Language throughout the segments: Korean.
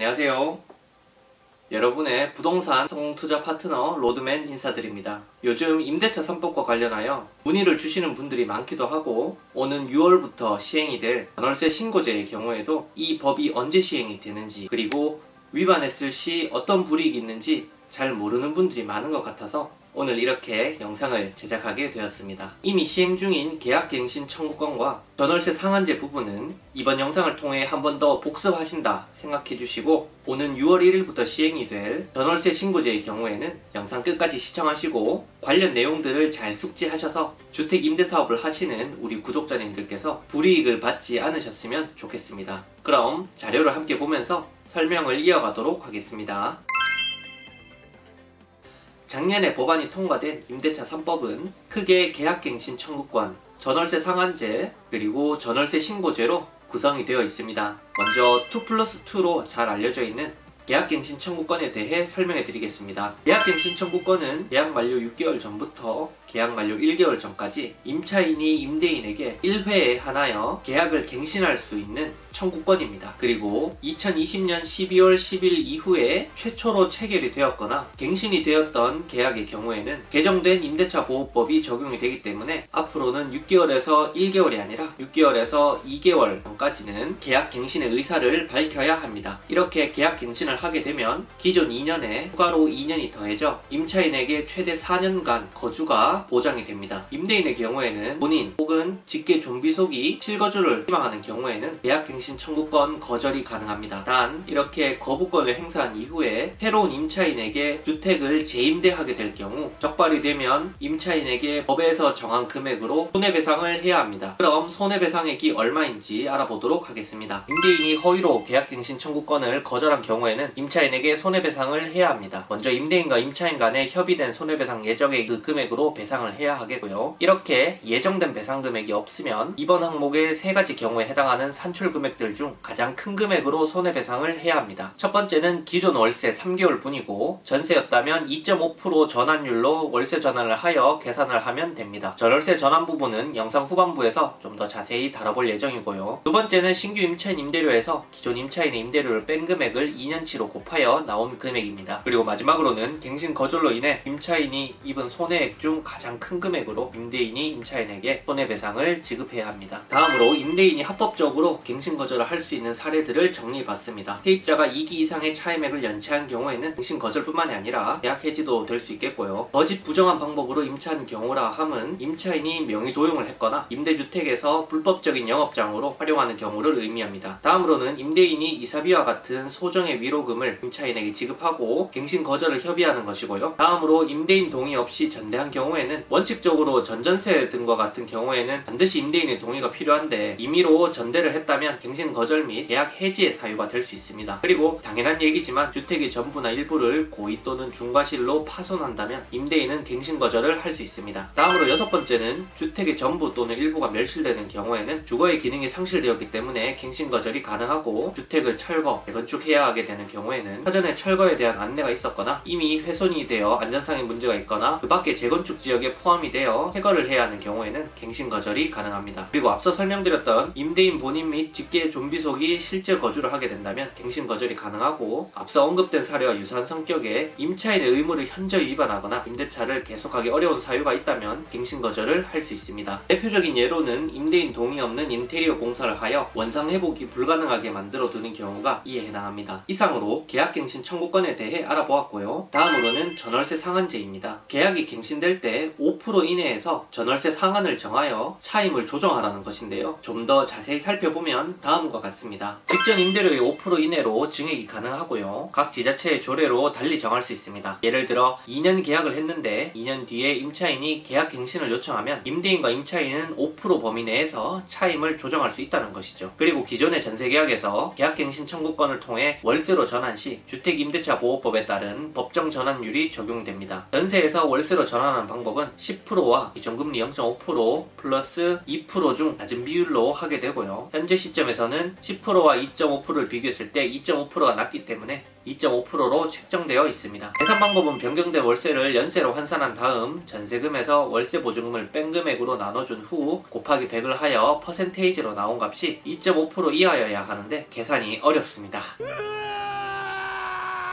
안녕하세요. 여러분의 부동산 성공투자 파트너 로드맨 인사드립니다. 요즘 임대차 3법과 관련하여 문의를 주시는 분들이 많기도 하고, 오는 6월부터 시행이 될 전월세 신고제의 경우에도 이 법이 언제 시행이 되는지, 그리고 위반했을 시 어떤 불이익이 있는지 잘 모르는 분들이 많은 것 같아서 오늘 이렇게 영상을 제작하게 되었습니다. 이미 시행 중인 계약갱신 청구권과 전월세 상한제 부분은 이번 영상을 통해 한 번 더 복습하신다 생각해 주시고, 오는 6월 1일부터 시행이 될 전월세 신고제의 경우에는 영상 끝까지 시청하시고 관련 내용들을 잘 숙지하셔서 주택 임대사업을 하시는 우리 구독자님들께서 불이익을 받지 않으셨으면 좋겠습니다. 그럼 자료를 함께 보면서 설명을 이어가도록 하겠습니다. 작년에 법안이 통과된 임대차 3법은 크게 계약갱신 청구권, 전월세 상한제, 그리고 전월세 신고제로 구성이 되어 있습니다. 먼저 2+2로 잘 알려져 있는 계약갱신 청구권에 대해 설명해 드리겠습니다. 계약갱신 청구권은 계약 만료 6개월 전부터 계약 만료 1개월 전까지 임차인이 임대인에게 1회에 한하여 계약을 갱신할 수 있는 청구권입니다. 그리고 2020년 12월 10일 이후에 최초로 체결이 되었거나 갱신이 되었던 계약의 경우에는 개정된 임대차 보호법이 적용이 되기 때문에 앞으로는 6개월에서 1개월이 아니라 6개월에서 2개월 전까지는 계약 갱신의 의사를 밝혀야 합니다. 이렇게 계약 갱신을 하게 되면 기존 2년에 추가로 2년이 더해져 임차인에게 최대 4년간 거주가 보장이 됩니다. 임대인의 경우에는 본인 혹은 직계 존비속이 실거주를 희망하는 경우에는 계약갱신 청구권 거절이 가능합니다. 단 이렇게 거부권을 행사한 이후에 새로운 임차인에게 주택을 재임대하게 될 경우 적발이 되면 임차인에게 법에서 정한 금액으로 손해배상을 해야 합니다. 그럼 손해배상액이 얼마인지 알아보도록 하겠습니다. 임대인이 허위로 계약갱신 청구권을 거절한 경우에는 임차인에게 손해배상을 해야 합니다. 먼저 임대인과 임차인 간에 협의된 손해배상 예정의 그 금액으로 배상을 해야 하겠고요. 이렇게 예정된 배상 금액이 없으면 이번 항목의 세 가지 경우에 해당하는 산출 금액들 중 가장 큰 금액으로 손해배상을 해야 합니다. 첫 번째는 기존 월세 3개월 분이고 전세였다면 2.5% 전환율로 월세 전환을 하여 계산을 하면 됩니다. 전월세 전환 부분은 영상 후반부에서 좀 더 자세히 다뤄볼 예정이고요. 두 번째는 신규 임차인 임대료에서 기존 임차인의 임대료를 뺀 금액을 2년치로 곱하여 나온 금액입니다. 그리고 마지막으로는 갱신 거절로 인해 임차인이 입은 손해액 중 가장 큰 금액으로 임대인이 임차인에게 손해배상을 지급해야 합니다. 다음으로 임대인이 합법적으로 갱신 거절을 할 수 있는 사례들을 정리해봤습니다. 세입자가 2기 이상의 차임액을 연체한 경우에는 갱신 거절뿐만이 아니라 계약 해지도 될 수 있겠고요. 거짓 부정한 방법으로 임차한 경우라 함은 임차인이 명의 도용을 했거나 임대주택에서 불법적인 영업장으로 활용하는 경우를 의미합니다. 다음으로는 임대인이 이사비와 같은 소정의 위로금을 임차인에게 지급하고 갱신 거절을 협의하는 것이고요. 다음으로 임대인 동의 없이 전대한 경우에는 원칙적으로 전전세 등과 같은 경우에는 반드시 임대인의 동의가 필요한데 임의로 전대를 했다면 갱신 거절 및 계약 해지의 사유가 될 수 있습니다. 그리고 당연한 얘기지만 주택의 전부나 일부를 고의 또는 중과실로 파손한다면 임대인은 갱신 거절을 할 수 있습니다. 다음으로 여섯 번째는 주택의 전부 또는 일부가 멸실되는 경우에는 주거의 기능이 상실되었기 때문에 갱신 거절이 가능하고, 주택을 철거, 재건축해야 하게 되는 경우에는 사전에 철거에 대한 안내가 있었거나 이미 훼손이 되어 안전상의 문제가 있거나 그 밖에 재건축 지역에 포함이 되어 폐거를 해야 하는 경우에는 갱신 거절이 가능합니다. 그리고 앞서 설명드렸던 임대인 본인 및 직계 존비속이 실제 거주를 하게 된다면 갱신 거절이 가능하고, 앞서 언급된 사례와 유사한 성격의 임차인의 의무를 현저히 위반하거나 임대차를 계속하기 어려운 사유가 있다면 갱신 거절을 할 수 있습니다. 대표적인 예로는 임대인 동의 없는 인테리어 공사를 하여 원상 회복이 불가능하게 만들어 두는 경우가 이에 해당합니다. 이상으로 계약갱신 청구권에 대해 알아보았고요. 다음으로는 전월세 상한제입니다. 계약이 갱신될 때 5% 이내에서 전월세 상한을 정하여 차임을 조정하라는 것인데요. 좀 더 자세히 살펴보면 다음과 같습니다. 직전 임대료의 5% 이내로 증액이 가능하고요. 각 지자체의 조례로 달리 정할 수 있습니다. 예를 들어 2년 계약을 했는데 2년 뒤에 임차인이 계약 갱신을 요청하면 임대인과 임차인은 5% 범위 내에서 차임을 조정할 수 있다는 것이죠. 그리고 기존의 전세계약에서 계약갱신 청구권을 통해 월세로 전환 시 주택임대차보호법에 따른 법정 전환율이 적용됩니다. 전세에서 월세로 전환하는 방법은 10%와 기존금리 0.5% 플러스 2% 중 낮은 비율로 하게 되고요. 현재 시점에서는 10%와 2.5%를 비교했을 때 2.5%가 낮기 때문에 2.5%로 책정되어 있습니다. 계산 방법은 변경된 월세를 연세로 환산한 다음 전세금에서 월세 보증금을 뺀 금액으로 나눠준 후 곱하기 100을 하여 퍼센테이지로 나온 값이 2.5% 이하여야 하는데 계산이 어렵습니다.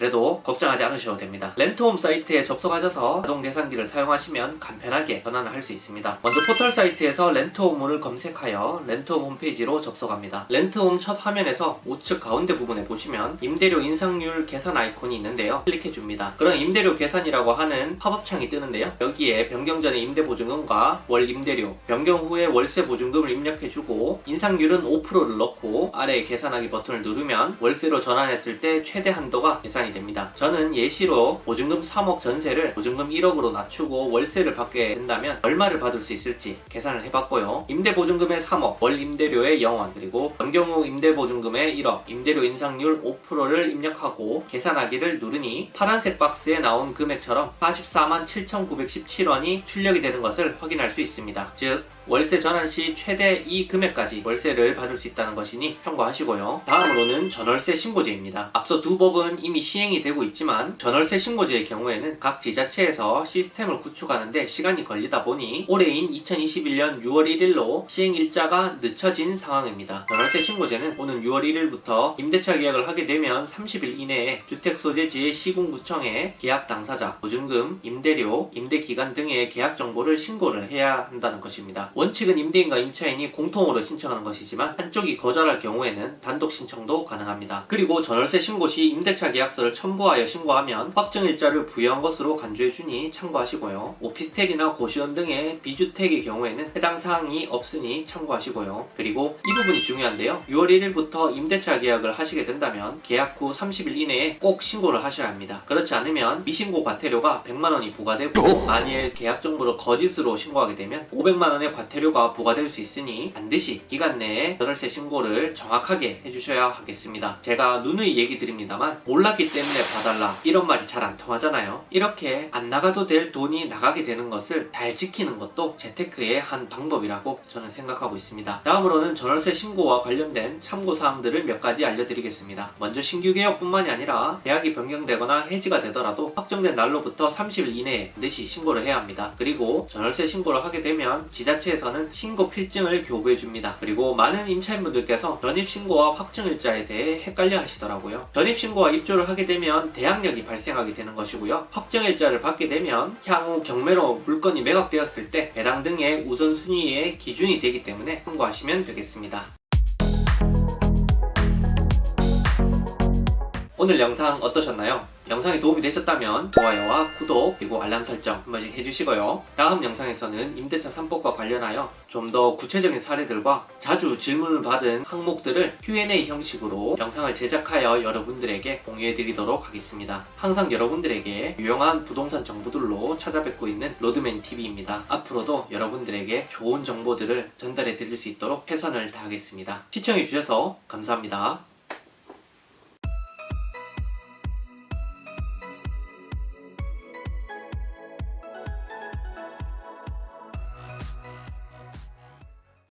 그래도 걱정하지 않으셔도 됩니다. 렌트홈 사이트에 접속하셔서 자동 계산기를 사용하시면 간편하게 전환을 할 수 있습니다. 먼저 포털 사이트에서 렌트홈을 검색하여 렌트홈 홈페이지로 접속합니다. 렌트홈 첫 화면에서 우측 가운데 부분에 보시면 임대료 인상률 계산 아이콘이 있는데요. 클릭해줍니다. 그럼 임대료 계산이라고 하는 팝업 창이 뜨는데요. 여기에 변경 전에 임대보증금과 월 임대료, 변경 후에 월세 보증금을 입력해주고 인상률은 5%를 넣고 아래에 계산하기 버튼을 누르면 월세로 전환했을 때 최대 한도가 계산이 됩니다. 저는 예시로 보증금 3억 전세를 보증금 1억으로 낮추고 월세를 받게 된다면 얼마를 받을 수 있을지 계산을 해봤고요. 임대보증금의 3억, 월 임대료의 0원, 그리고 변경 후 임대보증금의 1억, 임대료 인상률 5%를 입력하고 계산하기를 누르니 파란색 박스에 나온 금액처럼 44만 7,917원이 출력이 되는 것을 확인할 수 있습니다. 즉 월세 전환 시 최대 이 금액까지 월세를 받을 수 있다는 것이니 참고하시고요. 다음으로는 전월세 신고제입니다. 앞서 두 법은 이미 시행이 되고 있지만 전월세 신고제의 경우에는 각 지자체에서 시스템을 구축하는데 시간이 걸리다 보니 올해인 2021년 6월 1일로 시행일자가 늦춰진 상황입니다. 전월세 신고제는 오는 6월 1일부터 임대차 계약을 하게 되면 30일 이내에 주택소재지의 시군구청에 계약 당사자, 보증금, 임대료, 임대기간 등의 계약 정보를 신고를 해야 한다는 것입니다. 원칙은 임대인과 임차인이 공통으로 신청하는 것이지만 한쪽이 거절할 경우에는 단독 신청도 가능합니다. 그리고 전월세 신고 시 임대차 계약서를 첨부하여 신고하면 확정일자를 부여한 것으로 간주해주니 참고하시고요. 오피스텔이나 고시원 등의 비주택의 경우에는 해당 사항이 없으니 참고하시고요. 그리고 이 부분이 중요한데요. 6월 1일부터 임대차 계약을 하시게 된다면 계약 후 30일 이내에 꼭 신고를 하셔야 합니다. 그렇지 않으면 미신고 과태료가 100만원이 부과되고 만일 계약 정보를 거짓으로 신고하게 되면 500만원의 과태료가 부과될 수 있으니 반드시 기간 내에 전월세 신고를 정확하게 해주셔야 하겠습니다. 제가 누누이 얘기 드립니다만 몰랐기 때문에 봐달라 이런 말이 잘 안 통하잖아요. 이렇게 안 나가도 될 돈이 나가게 되는 것을 잘 지키는 것도 재테크의 한 방법이라고 저는 생각하고 있습니다. 다음으로는 전월세 신고와 관련된 참고사항들을 몇 가지 알려드리겠습니다. 먼저 신규 계약뿐만이 아니라 계약이 변경되거나 해지가 되더라도 확정된 날로부터 30일 이내에 반드시 신고를 해야 합니다. 그리고 전월세 신고를 하게 되면 지자체에서는 신고 필증을 교부해줍니다. 그리고 많은 임차인분들께서 전입신고와 확정일자에 대해 헷갈려 하시더라고요. 전입신고와 입주를 하게 되면 대항력이 발생하게 되는 것이고요. 확정일자를 받게 되면 향후 경매로 물건이 매각되었을 때 배당 등의 우선순위의 기준이 되기 때문에 참고하시면 되겠습니다. 오늘 영상 어떠셨나요? 영상이 도움이 되셨다면 좋아요와 구독 그리고 알람 설정 한 번씩 해주시고요. 다음 영상에서는 임대차 3법과 관련하여 좀 더 구체적인 사례들과 자주 질문을 받은 항목들을 Q&A 형식으로 영상을 제작하여 여러분들에게 공유해드리도록 하겠습니다. 항상 여러분들에게 유용한 부동산 정보들로 찾아뵙고 있는 로드맨TV입니다. 앞으로도 여러분들에게 좋은 정보들을 전달해 드릴 수 있도록 최선을 다하겠습니다. 시청해주셔서 감사합니다.